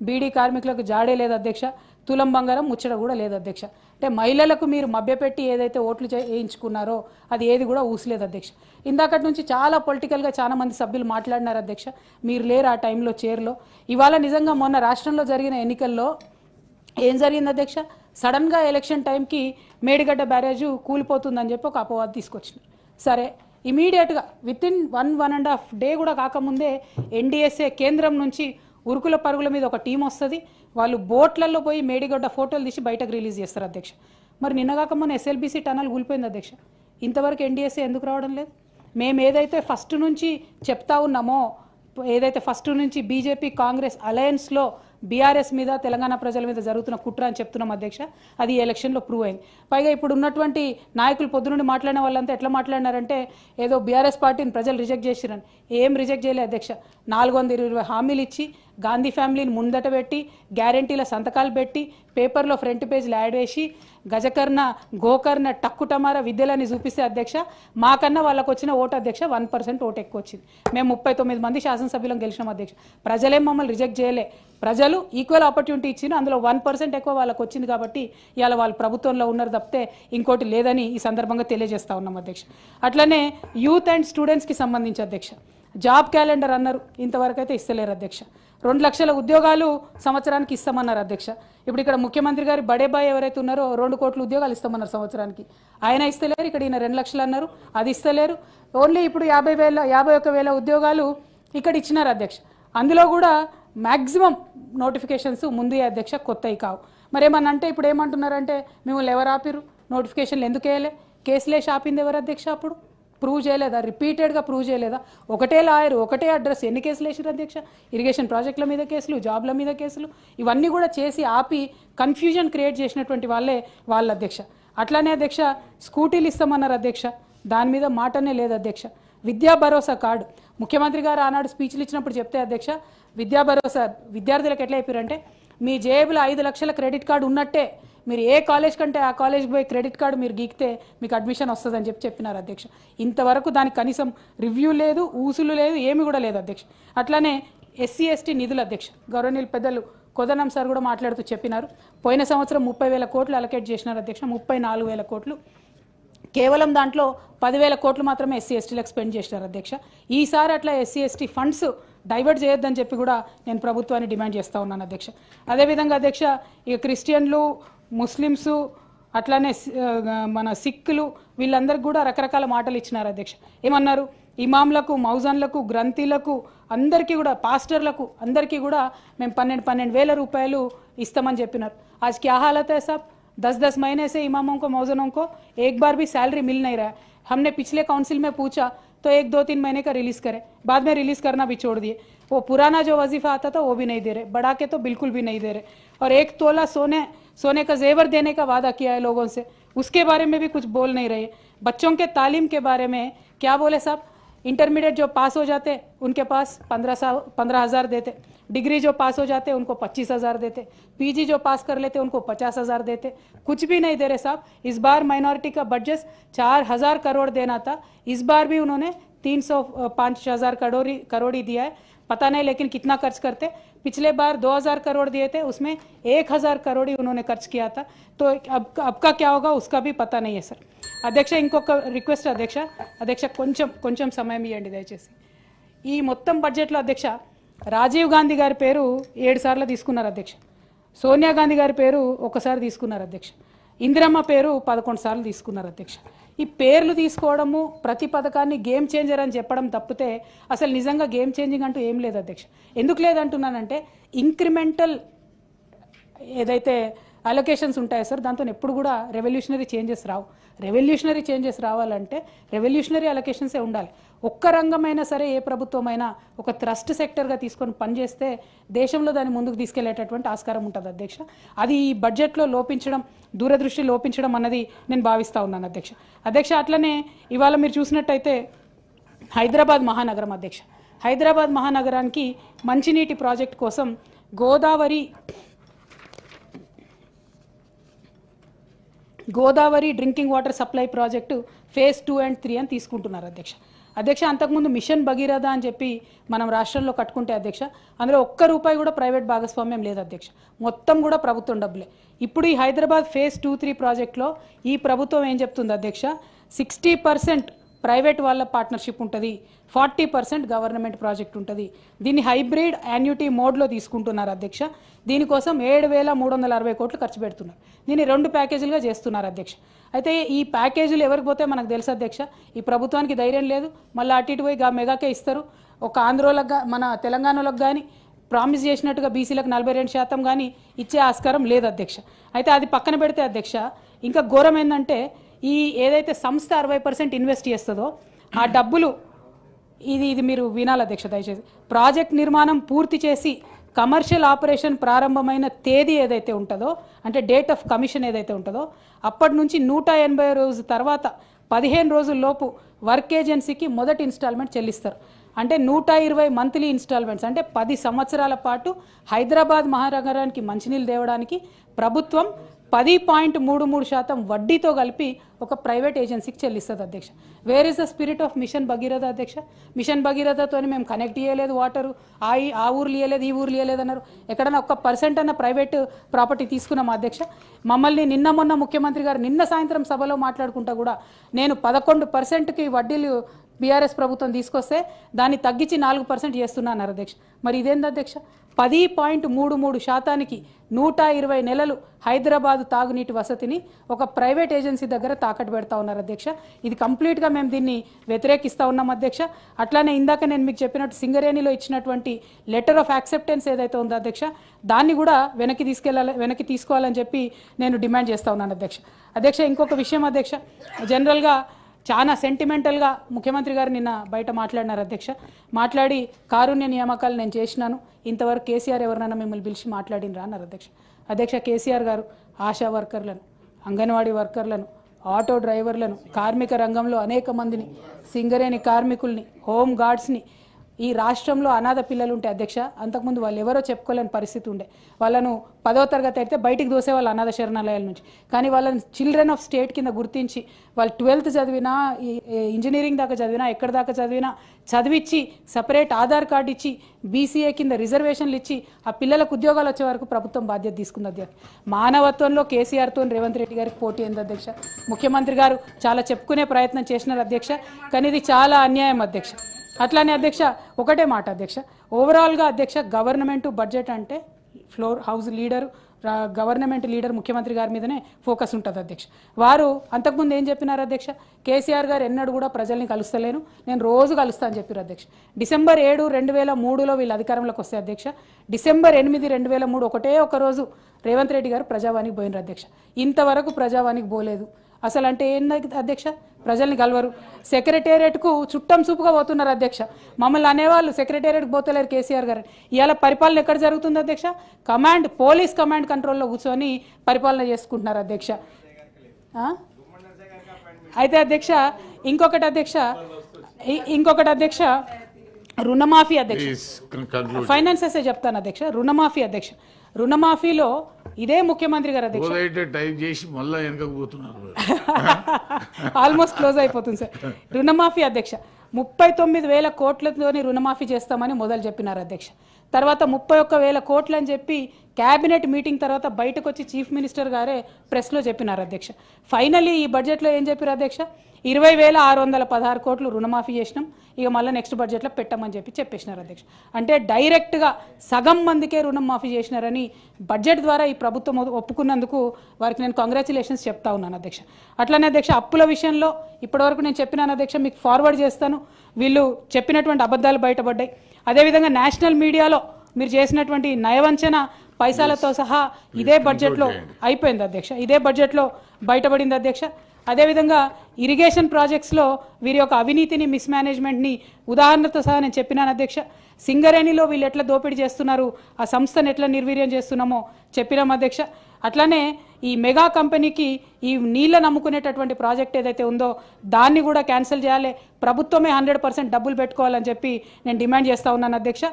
బీడీ కార్మికులకు జాడే లేదు అధ్యక్ష. తులం బంగారం ముచ్చట కూడా లేదు అధ్యక్ష. అంటే మహిళలకు మీరు మభ్యపెట్టి ఏదైతే ఓట్లు వేయించుకున్నారో అది ఏది కూడా ఊసలేదు అధ్యక్ష. ఇందాకటి నుంచి చాలా పొలిటికల్గా చాలా మంది సభ్యులు మాట్లాడినారు అధ్యక్ష. మీరు లేరు ఆ టైంలో చైర్లో. ఇవాళ నిజంగా మొన్న రాష్ట్రంలో జరిగిన ఎన్నికల్లో ఏం జరిగింది అధ్యక్ష? సడన్గా ఎలక్షన్ టైంకి మేడిగడ్డ బ్యారేజు కూలిపోతుందని చెప్పి ఒక అపవాదం తీసుకొచ్చినారు. సరే, ఇమీడియట్గా వితిన్ 1.5 డే కూడా కాకముందే ఎన్డీఎస్ఏ కేంద్రం నుంచి ఉరుకుల పరుగుల మీద ఒక టీం వస్తుంది. వాళ్ళు బోట్లలో పోయి మేడిగడ్డ ఫోటోలు తీసి బయటకు రిలీజ్ చేస్తారు అధ్యక్ష. మరి నిన్నగాక మొన్న ఎస్ఎల్బీసీ టనల్ కూలిపోయింది అధ్యక్ష. ఇంతవరకు ఎన్డీఎస్ఏ ఎందుకు రావడం లేదు? మేము ఏదైతే ఫస్ట్ నుంచి చెప్తా ఉన్నామో, ఏదైతే ఫస్ట్ నుంచి బీజేపీ కాంగ్రెస్ అలయన్స్లో బీఆర్ఎస్ మీద తెలంగాణ ప్రజల మీద జరుగుతున్న కుట్ర అని చెప్తున్నాం అధ్యక్ష. అది ఈ ఎలక్షన్లో ప్రూవ్ అయింది. పైగా ఇప్పుడు ఉన్నటువంటి నాయకులు పొద్దునుండి మాట్లాడిన వాళ్ళంతా ఎట్లా మాట్లాడినారంటే ఏదో బీఆర్ఎస్ పార్టీని ప్రజలు రిజెక్ట్ చేసిరని. ఏం రిజెక్ట్ చేయలేదు అధ్యక్ష. 420 హామీలు ఇచ్చి గాంధీ ఫ్యామిలీని ముందట పెట్టి గ్యారంటీల సంతకాలు పెట్టి పేపర్లో ఫ్రంట్ పేజ్లు యాడ్ వేసి గజకర్ణ గోకర్ణ టక్కుటమార విద్యలని చూపిస్తే అధ్యక్ష మాకన్నా వాళ్ళకు వచ్చిన ఓటు అధ్యక్ష 1% ఓటు ఎక్కువ వచ్చింది. మేము 39 మంది శాసనసభ్యులను గెలిచినాం అధ్యక్ష. ప్రజలేం మమ్మల్ని రిజెక్ట్ చేయలే. ప్రజలు ఈక్వల్ ఆపర్చునిటీ ఇచ్చిన అందులో 1% ఎక్కువ వాళ్ళకు వచ్చింది కాబట్టి ఇవాళ వాళ్ళు ప్రభుత్వంలో ఉన్నారు తప్పితే ఇంకోటి లేదని ఈ సందర్భంగా తెలియజేస్తా ఉన్నాం అధ్యక్ష. అట్లనే యూత్ అండ్ స్టూడెంట్స్కి సంబంధించి అధ్యక్ష జాబ్ క్యాలెండర్ అన్నారు, ఇంతవరకు అయితే ఇస్తలేరు అధ్యక్ష. 2 లక్షల ఉద్యోగాలు సంవత్సరానికి ఇస్తామన్నారు అధ్యక్ష. ఇప్పుడు ఇక్కడ ముఖ్యమంత్రి గారి బడే బాయ్ ఎవరైతే ఉన్నారో 2 కోట్ల ఉద్యోగాలు ఇస్తామన్నారు సంవత్సరానికి. ఆయన ఇస్తలేరు. ఇక్కడ ఈయన 2 లక్షలు అన్నారు, అది ఇస్తలేరు. ఓన్లీ ఇప్పుడు 51,000 ఉద్యోగాలు ఇక్కడ ఇచ్చినారు అధ్యక్ష. అందులో కూడా మ్యాక్సిమం నోటిఫికేషన్స్ ముందు అధ్యక్ష, కొత్తవి కావు. మరేమన్నా అంటే ఇప్పుడు ఏమంటున్నారంటే మిమ్మల్ని ఎవరు ఆపిరు, నోటిఫికేషన్లు ఎందుకు వేయలే, కేసులేసి ఆపింది ఎవరు అధ్యక్ష? అప్పుడు ప్రూవ్ చేయలేదా? రిపీటెడ్గా ప్రూవ్ చేయలేదా? ఒకటే లాయర్ ఒకటే అడ్రస్ ఎన్ని కేసులు వేసారు అధ్యక్ష? ఇరిగేషన్ ప్రాజెక్టుల మీద కేసులు, జాబ్ల మీద కేసులు, ఇవన్నీ కూడా చేసి ఆపి కన్ఫ్యూజన్ క్రియేట్ చేసినటువంటి వాళ్ళ అధ్యక్ష. అట్లానే అధ్యక్ష స్కూటీలు ఇస్తామన్నారు అధ్యక్ష, దాని మీద మాటనే లేదు అధ్యక్ష. విద్యా భరోసా కార్డు ముఖ్యమంత్రి గారు ఆనాడు స్పీచ్లు ఇచ్చినప్పుడు చెప్తే అధ్యక్ష విద్యా భరోసా విద్యార్థులకు ఎట్లా అయిపోయారంటే మీ జేబులో 5 లక్షల క్రెడిట్ కార్డు ఉన్నట్టే మీరు ఏ కాలేజ్ కంటే ఆ కాలేజ్కి పోయి క్రెడిట్ కార్డు మీరు గీకితే మీకు అడ్మిషన్ వస్తుందని చెప్పినారు అధ్యక్ష. ఇంతవరకు దానికి కనీసం రివ్యూ లేదు, ఊసులు లేదు, ఏమి కూడా లేదు అధ్యక్ష. అట్లానే ఎస్సీ ఎస్టీ నిధులు అధ్యక్ష గౌరవనీయులు పెద్దలు కొదనం సార్ కూడా మాట్లాడుతూ చెప్పినారు. పోయిన సంవత్సరం 30,000 కోట్లు అలొకేట్ చేసినారు అధ్యక్ష, 34,000 కోట్లు. కేవలం దాంట్లో 10,000 కోట్లు మాత్రమే ఎస్సీ ఎస్టీలకు స్పెండ్ చేసినారు అధ్యక్ష. ఈసారి అట్లా ఎస్సీ ఎస్టీ ఫండ్స్ డైవర్ట్ చేయొద్దని చెప్పి కూడా నేను ప్రభుత్వాన్ని డిమాండ్ చేస్తూ ఉన్నాను అధ్యక్ష. అదేవిధంగా అధ్యక్ష ఇక క్రిస్టియన్లు, ముస్లిమ్స్, అట్లానే మన సిక్కులు వీళ్ళందరికీ కూడా రకరకాల మాటలు ఇచ్చినారు అధ్యక్ష. ఏమన్నారు? ఇమాంలకు, మౌజన్లకు, గ్రంథీలకు అందరికీ కూడా, పాస్టర్లకు అందరికీ కూడా మేము 12,000 రూపాయలు ఇస్తామని చెప్పినారు. आज क्या हालत है साहब? 10-10 महीने से इमामों को, मौजनों को एक बार भी सैलरी मिल नहीं रहा है. हमने पिछले काउंसिल में पूछा तो 1-2-3 महीने का रिलीज करे, बाद में रिलीज करना भी छोड़ दिए. वो पुराना जो वजीफा आता था वो भी नहीं दे रहे, बढ़ा के तो बिल्कुल भी नहीं दे रहे. और 1 तोला सोने का जेवर देने का वादा किया है लोगों से, उसके बारे में भी कुछ बोल नहीं रहे. बच्चों के तालीम के बारे में क्या बोले साहब? इंटरमीडिएट जो पास हो जाते उनके पास 15,000 देते, डिग्री जो पास हो जाते उनको 25,000 देते, पीजी जो पास कर लेते उनको 50,000 देते. कुछ भी नहीं दे रहे साहब. इस बार माइनॉरिटी का बजट 4,000 करोड़ देना था, इस बार भी उन्होंने 305,000 करोड़ ही दिया है. पता नहीं लेकिन कितना खर्च करते. पिछले बार 2,000 करोड़ दिए थे, उसमें 1,000 करोड़ ही उन्होंने खर्च किया था. तो अब का क्या होगा उसका भी पता नहीं है सर. అధ్యక్ష ఇంకొక రిక్వెస్ట్ అధ్యక్ష కొంచెం సమయం ఇవ్వండి దయచేసి. ఈ మొత్తం బడ్జెట్లో అధ్యక్ష రాజీవ్ గాంధీ గారి పేరు 7 సార్లు తీసుకున్నారు అధ్యక్ష, సోనియా గాంధీ గారి పేరు 1 సారి తీసుకున్నారు అధ్యక్ష, ఇందిరమ్మ పేరు 11 సార్లు తీసుకున్నారు అధ్యక్ష. ఈ పేర్లు తీసుకోవడము, ప్రతి పథకాన్ని గేమ్ చేంజర్ అని చెప్పడం తప్పితే అసలు నిజంగా గేమ్ చేంజింగ్ అంటూ ఏం లేదు అధ్యక్ష. ఎందుకు లేదంటున్నానంటే ఇంక్రిమెంటల్ ఏదైతే అలొకేషన్స్ ఉంటాయో సార్ దాంతో ఎప్పుడు కూడా రెవల్యూషనరీ చేంజెస్ రావు. రెవల్యూషనరీ చేంజెస్ రావాలంటే రెవల్యూషనరీ అలొకేషన్సే ఉండాలి. ఒక్క రంగమైనా సరే ఏ ప్రభుత్వమైనా ఒక ట్రస్ట్ సెక్టర్గా తీసుకొని పనిచేస్తే దేశంలో దాన్ని ముందుకు తీసుకెళ్లేటటువంటి ఆస్కారం ఉంటుంది అధ్యక్ష. అది ఈ బడ్జెట్లో లోపించడం, దూరదృష్టి లోపించడం అన్నది నేను భావిస్తూ ఉన్నాను అధ్యక్ష. అట్లనే ఇవాళ మీరు చూసినట్టయితే హైదరాబాద్ మహానగరం అధ్యక్ష, హైదరాబాద్ మహానగరానికి మంచినీటి ప్రాజెక్ట్ కోసం Godavari drinking water supply project phase 2 and 3 అని తీసుకుంటున్నారు అధ్యక్ష. అధ్యక్ష అంతకుముందు మిషన్ భగీరథ అని చెప్పి మనం రాష్ట్రంలో కట్టుకుంటే అధ్యక్ష అందులో ఒక్క రూపాయి కూడా ప్రైవేట్ భాగస్వామ్యం లేదు అధ్యక్ష, మొత్తం కూడా ప్రభుత్వం డబ్బులే. ఇప్పుడు ఈ హైదరాబాద్ ఫేజ్ 2-3 ప్రాజెక్ట్లో ఈ ప్రభుత్వం ఏం చెప్తుంది అధ్యక్ష, 60% ప్రైవేట్ వాళ్ళ పార్ట్నర్షిప్ ఉంటుంది, 40% గవర్నమెంట్ ప్రాజెక్ట్ ఉంటుంది. దీన్ని హైబ్రిడ్ యాన్యుటీ మోడ్లో తీసుకుంటున్నారు అధ్యక్ష. దీనికోసం 7,360 కోట్లు ఖర్చు పెడుతున్నారు. దీన్ని 2 ప్యాకేజీలుగా చేస్తున్నారు అధ్యక్ష. అయితే ఈ ప్యాకేజీలు ఎవరికి పోతే మనకు తెలుసు అధ్యక్ష, ఈ ప్రభుత్వానికి ధైర్యం లేదు, మళ్ళీ అటు ఇటు పోయి మెగాకే ఇస్తారు. ఒక ఆంధ్రోలకు మన తెలంగాణలోకి కానీ ప్రామిస్ చేసినట్టుగా బీసీలకు 42% కానీ ఇచ్చే ఆస్కారం లేదు అధ్యక్ష. అయితే అది పక్కన పెడితే అధ్యక్ష ఇంకా ఘోరం ఏంటంటే ఈ ఏదైతే సంస్థ 60% ఇన్వెస్ట్ చేస్తుందో ఆ డబ్బులు ఇది మీరు వినాలి అధ్యక్ష దయచేసి. ప్రాజెక్ట్ నిర్మాణం పూర్తి చేసి కమర్షియల్ ఆపరేషన్ ప్రారంభమైన తేదీ ఏదైతే ఉంటుందో అంటే డేట్ ఆఫ్ కమిషన్ ఏదైతే ఉంటుందో అప్పటి నుంచి 180 రోజుల తర్వాత 15 రోజుల లోపు వర్క్ ఏజెన్సీకి మొదటి ఇన్స్టాల్మెంట్ చెల్లిస్తారు. అంటే 120 మంత్లీ ఇన్స్టాల్మెంట్స్ అంటే 10 సంవత్సరాల పాటు హైదరాబాద్ మహానగరానికి మంచినీళ్ళు తేవడానికి ప్రభుత్వం 10.33% వడ్డీతో కలిపి ఒక ప్రైవేట్ ఏజెన్సీకి చెల్లిస్తుంది అధ్యక్ష. Where is the spirit of mission Bhagiratha అధ్యక్ష? మిషన్ భగీరథతో మేము కనెక్ట్ చేయలేదు వాటరు, ఆ ఊరు ఇయ్యలేదు ఈ ఊరు ఇయ్యలేదు అన్నారు. ఎక్కడన్నా 1% అన్న ప్రైవేట్ ప్రాపర్టీ తీసుకున్నాం అధ్యక్ష. మమ్మల్ని మొన్న ముఖ్యమంత్రి గారు నిన్న సాయంత్రం సభలో మాట్లాడుకుంటా కూడా నేను 11%కి వడ్డీలు బీఆర్ఎస్ ప్రభుత్వం తీసుకొస్తే దాన్ని తగ్గించి 4% చేస్తున్నా అన్నారు అధ్యక్ష. మరి ఇదేంది అధ్యక్ష? 10.33% 120 నెలలు హైదరాబాద్ తాగునీటి వసతిని ఒక ప్రైవేట్ ఏజెన్సీ దగ్గర తాకట్టు పెడతా ఉన్నారు అధ్యక్ష. ఇది కంప్లీట్గా మేము దీన్ని వ్యతిరేకిస్తూ ఉన్నాం అధ్యక్ష. అట్లానే ఇందాక నేను మీకు చెప్పినట్టు సింగరేణిలో ఇచ్చినటువంటి లెటర్ ఆఫ్ యాక్సెప్టెన్స్ ఏదైతే ఉందో అధ్యక్ష దాన్ని కూడా వెనక్కి తీసుకోవాలని చెప్పి నేను డిమాండ్ చేస్తూ ఉన్నాను అధ్యక్ష. అధ్యక్ష ఇంకొక విషయం అధ్యక్ష, జనరల్గా చాలా సెంటిమెంటల్గా ముఖ్యమంత్రి గారు నిన్న బయట మాట్లాడినారు అధ్యక్ష. మాట్లాడి కారుణ్య నియామకాలు నేను చేసినాను, ఇంతవరకు కేసీఆర్ ఎవరినైనా మిమ్మల్ని పిలిచి మాట్లాడినరా అన్నారు అధ్యక్ష. అధ్యక్ష కేసీఆర్ గారు ఆశా వర్కర్లను, అంగన్వాడీ వర్కర్లను, ఆటో డ్రైవర్లను, కార్మిక రంగంలో అనేక మందిని, సింగరేణి కార్మికుల్ని, హోమ్ గార్డ్స్ని, ఈ రాష్ట్రంలో అనాథ పిల్లలు ఉంటే అధ్యక్ష అంతకుముందు వాళ్ళు ఎవరో చెప్పుకోలేని పరిస్థితి ఉండే, వాళ్ళను 10వ తరగతి అయితే బయటికి దోసే వాళ్ళు అనాథ శరణాలయాల నుంచి, కానీ వాళ్ళని చిల్డ్రన్ ఆఫ్ స్టేట్ కింద గుర్తించి వాళ్ళు 12th చదివినా ఇంజనీరింగ్ దాకా చదివినా ఎక్కడి దాకా చదివినా చదివించి సపరేట్ ఆధార్ కార్డు ఇచ్చి బీసీఏ కింద రిజర్వేషన్లు ఇచ్చి ఆ పిల్లలకు ఉద్యోగాలు వచ్చే వరకు ప్రభుత్వం బాధ్యత తీసుకుంది అధ్యక్ష. మానవత్వంలో కేసీఆర్తో రేవంత్ రెడ్డి గారికి పోటీ అయింది అధ్యక్ష. ముఖ్యమంత్రి గారు చాలా చెప్పుకునే ప్రయత్నం చేసినారు అధ్యక్ష, కానీ ఇది చాలా అన్యాయం అధ్యక్ష. అట్లానే అధ్యక్ష ఒకటే మాట అధ్యక్ష, ఓవరాల్గా అధ్యక్ష గవర్నమెంట్ బడ్జెట్ అంటే floor house leader government leader ముఖ్యమంత్రి గారి మీదనే ఫోకస్ ఉంటుంది అధ్యక్ష. వారు అంతకుముందు ఏం చెప్పినారు అధ్యక్ష, కేసీఆర్ గారు ఎన్నడూ కూడా ప్రజల్ని కలుస్తలేను, నేను రోజు కలుస్తా అని చెప్పారు అధ్యక్ష. డిసెంబర్ 7, 2003లో వీళ్ళు అధికారంలోకి వస్తే అధ్యక్ష, డిసెంబర్ 8, 2003 ఒకటే ఒక రోజు రేవంత్ రెడ్డి గారు ప్రజావానికి పోయినారు అధ్యక్ష. ఇంతవరకు ప్రజావానికి పోలేదు. అసలు అంటే ఏంది అధ్యక్ష, ప్రజల్ని కలవరు. సెక్రటేరియట్కు చుట్టం చూపుగా పోతున్నారు అధ్యక్ష. మమ్మల్ని అనేవాళ్ళు సెక్రటేరియట్కి పోతలేరు కేసీఆర్ గారు. ఇవాళ పరిపాలన ఎక్కడ జరుగుతుంది అధ్యక్ష? పోలీస్ కమాండ్ కంట్రోల్లో కూర్చొని పరిపాలన చేసుకుంటున్నారు అధ్యక్ష. అయితే అధ్యక్ష ఇంకొకటి అధ్యక్ష రుణమాఫీ అధ్యక్ష, ఫైనాన్సెస్ చెప్తాను అధ్యక్ష. రుణమాఫీలో ఇదే ముఖ్యమంత్రి గారు అధ్యక్ష ఆల్మోస్ట్ క్లోజ్ అయిపోతుంది సార్. రుణమాఫీ అధ్యక్ష 39,000 కోట్లతోని రుణమాఫీ చేస్తామని మొదలు చెప్పినారు అధ్యక్ష. తర్వాత 31,000 కోట్లు అని చెప్పి క్యాబినెట్ మీటింగ్ తర్వాత బయటకు వచ్చి చీఫ్ మినిస్టర్ గారే ప్రెస్లో చెప్పినారు అధ్యక్ష. ఫైనలీ ఈ బడ్జెట్లో ఏం చెప్పారు అధ్యక్ష, 20,616 కోట్లు రుణమాఫీ చేసినాం, ఇక మళ్ళీ నెక్స్ట్ బడ్జెట్లో పెట్టమని చెప్పేసినారు అధ్యక్ష. అంటే డైరెక్ట్గా సగం మందికే రుణం మాఫీ చేసినారని బడ్జెట్ ద్వారా ఈ ప్రభుత్వం ఒప్పుకున్నందుకు వారికి నేను కంగ్రాచులేషన్స్ చెప్తా ఉన్నాను అధ్యక్ష. అట్లనే అధ్యక్ష అప్పుల విషయంలో ఇప్పటివరకు నేను చెప్పినాను అధ్యక్ష, మీకు ఫార్వర్డ్ చేస్తాను. వీళ్ళు చెప్పినటువంటి అబద్ధాలు బయటపడ్డాయి. అదేవిధంగా నేషనల్ మీడియాలో మీరు చేసినటువంటి నయవంచన పైసలతో సహా ఇదే బడ్జెట్లో అయిపోయింది అధ్యక్ష, ఇదే బడ్జెట్లో బయటపడింది అధ్యక్ష. అదేవిధంగా ఇరిగేషన్ ప్రాజెక్ట్స్లో వీరి యొక్క అవినీతిని మిస్మేనేజ్మెంట్ని ఉదాహరణతో సహా నేను చెప్పినాను అధ్యక్ష. సింగరేణిలో వీళ్ళు ఎట్లా దోపిడీ చేస్తున్నారు, ఆ సంస్థను ఎట్లా నిర్వీర్యం చేస్తున్నామో చెప్పినాం అధ్యక్ష. అట్లానే ఈ మెగా కంపెనీకి ఈ నీళ్ళ నమ్ముకునేటటువంటి ప్రాజెక్ట్ ఏదైతే ఉందో దాన్ని కూడా క్యాన్సిల్ చేయాలి, ప్రభుత్వమే 100% డబ్బులు పెట్టుకోవాలని చెప్పి నేను డిమాండ్ చేస్తా ఉన్నాను అధ్యక్ష.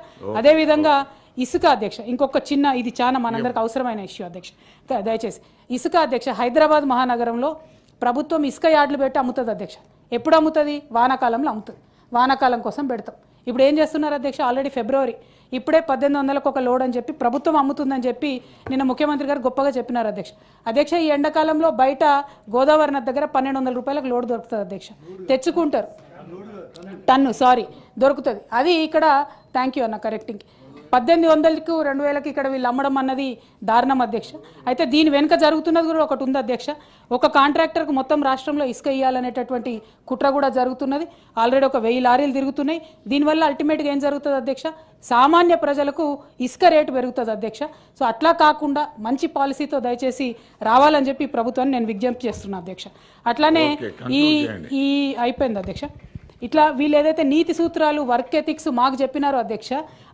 అదేవిధంగా ఇసుక అధ్యక్ష ఇంకొక చిన్న, ఇది చాలా మనందరికి అవసరమైన ఇష్యూ అధ్యక్ష, దయచేసి ఇసుక అధ్యక్ష. హైదరాబాద్ మహానగరంలో ప్రభుత్వం ఇసుక యార్డులు పెట్టి అమ్ముతుంది అధ్యక్ష. ఎప్పుడు అమ్ముతుంది? వానాకాలంలో అమ్ముతుంది. వానాకాలం కోసం పెడతాం. ఇప్పుడు ఏం చేస్తున్నారు అధ్యక్ష, ఆల్రెడీ ఫిబ్రవరి, ఇప్పుడే 1800కు ఒక లోడ్ అని చెప్పి ప్రభుత్వం అమ్ముతుందని చెప్పి నిన్న ముఖ్యమంత్రి గారు గొప్పగా చెప్పినారు అధ్యక్ష. ఈ ఎండాకాలంలో బయట గోదావరి నది దగ్గర 1200 రూపాయలకు లోడ్ దొరుకుతుంది అధ్యక్ష, తెచ్చుకుంటారు. టన్ను దొరుకుతుంది. అది ఇక్కడ థ్యాంక్ యూ అన్న కరెక్టింగ్ 1800కు 2000కి ఇక్కడ వీళ్ళు అమ్మడం అన్నది దారుణం అధ్యక్ష. అయితే దీని వెనుక జరుగుతున్నది కూడా ఒకటి ఉంది అధ్యక్ష. ఒక కాంట్రాక్టర్కు మొత్తం రాష్ట్రంలో ఇసుక ఇవ్వాలనేటటువంటి కుట్ర కూడా జరుగుతున్నది. ఆల్రెడీ ఒక 1000 లారీలు తిరుగుతున్నాయి. దీనివల్ల అల్టిమేట్గా ఏం జరుగుతుంది అధ్యక్ష, సామాన్య ప్రజలకు ఇసుక రేటు పెరుగుతుంది అధ్యక్ష. సో అట్లా కాకుండా మంచి పాలసీతో దయచేసి రావాలని చెప్పి ప్రభుత్వాన్ని నేను విజ్ఞప్తి చేస్తున్నా అధ్యక్ష. అట్లానే ఈ అయిపోయింది అధ్యక్ష. ఇట్లా వీళ్ళు ఏదైతే నీతి సూత్రాలు వర్క్ ఎథిక్స్ మాకు చెప్పినారో అధ్యక్ష,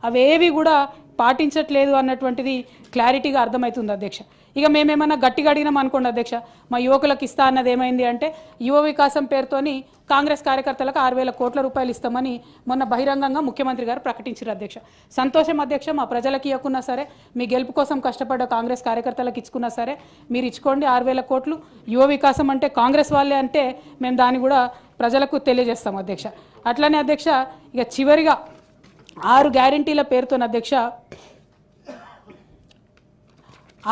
అవేవి కూడా పాటించట్లేదు అన్నటువంటిది క్లారిటీగా అర్థమవుతుంది అధ్యక్ష. ఇక మేమేమన్నా గట్టిగా అడిగినాం అనుకోండి అధ్యక్ష, మా యువకులకు ఇస్తా అన్నది ఏమైంది అంటే యువ వికాసం పేరుతోని కాంగ్రెస్ కార్యకర్తలకు 6000 కోట్ల రూపాయలు ఇస్తామని మొన్న బహిరంగంగా ముఖ్యమంత్రి గారు ప్రకటించారు అధ్యక్ష. సంతోషం అధ్యక్ష, మా ప్రజలకు ఇవ్వకున్నా సరే, మీ గెలుపు కోసం కష్టపడ్డ కాంగ్రెస్ కార్యకర్తలకు ఇచ్చుకున్నా సరే మీరు ఇచ్చుకోండి 6000 కోట్లు. యువ వికాసం అంటే కాంగ్రెస్ వాళ్ళే అంటే మేము దాన్ని కూడా ప్రజలకు తెలియజేస్తాం అధ్యక్ష. అట్లనే అధ్యక్ష ఇక చివరిగా 6 గ్యారంటీల పేరుతో అధ్యక్ష,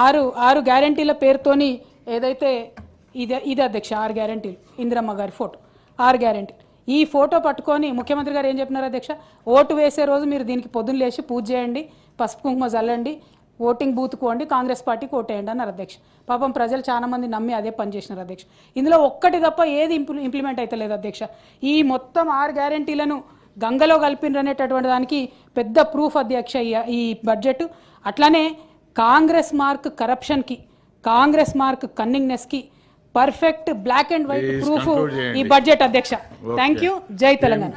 6 గ్యారంటీల పేరుతోని ఏదైతే ఇది అధ్యక్ష 6 గ్యారంటీలు, ఇందిరమ్మ గారి ఫోటో 6 గ్యారంటీ. ఈ ఫోటో పట్టుకొని ముఖ్యమంత్రి గారు ఏం చెప్పినారు అధ్యక్ష, ఓటు వేసే రోజు మీరు దీనికి పొద్దున్న లేచి పూజ చేయండి, పసుపు కుంకుమ చల్లండి, ఓటింగ్ బూత్కు వండి కాంగ్రెస్ పార్టీకి ఓటేయండి అన్నారు అధ్యక్ష. పాపం ప్రజలు చాలా మంది నమ్మి అదే పని చేసినారు అధ్యక్ష. ఇందులో ఒక్కటి తప్ప ఏది ఇంప్లిమెంట్ అయితే లేదు అధ్యక్ష. ఈ మొత్తం 6 గ్యారంటీలను గంగలో కలిపినరు అనేటటువంటి దానికి పెద్ద ప్రూఫ్ అధ్యక్ష ఈ బడ్జెట్. అట్లానే కాంగ్రెస్ మార్క్ కరప్షన్కి, కాంగ్రెస్ మార్క్ కన్నింగ్నెస్కి perfect black and white proof ఈ బడ్జెట్ అధ్యక్ష. Thank you. జై తెలంగాణ.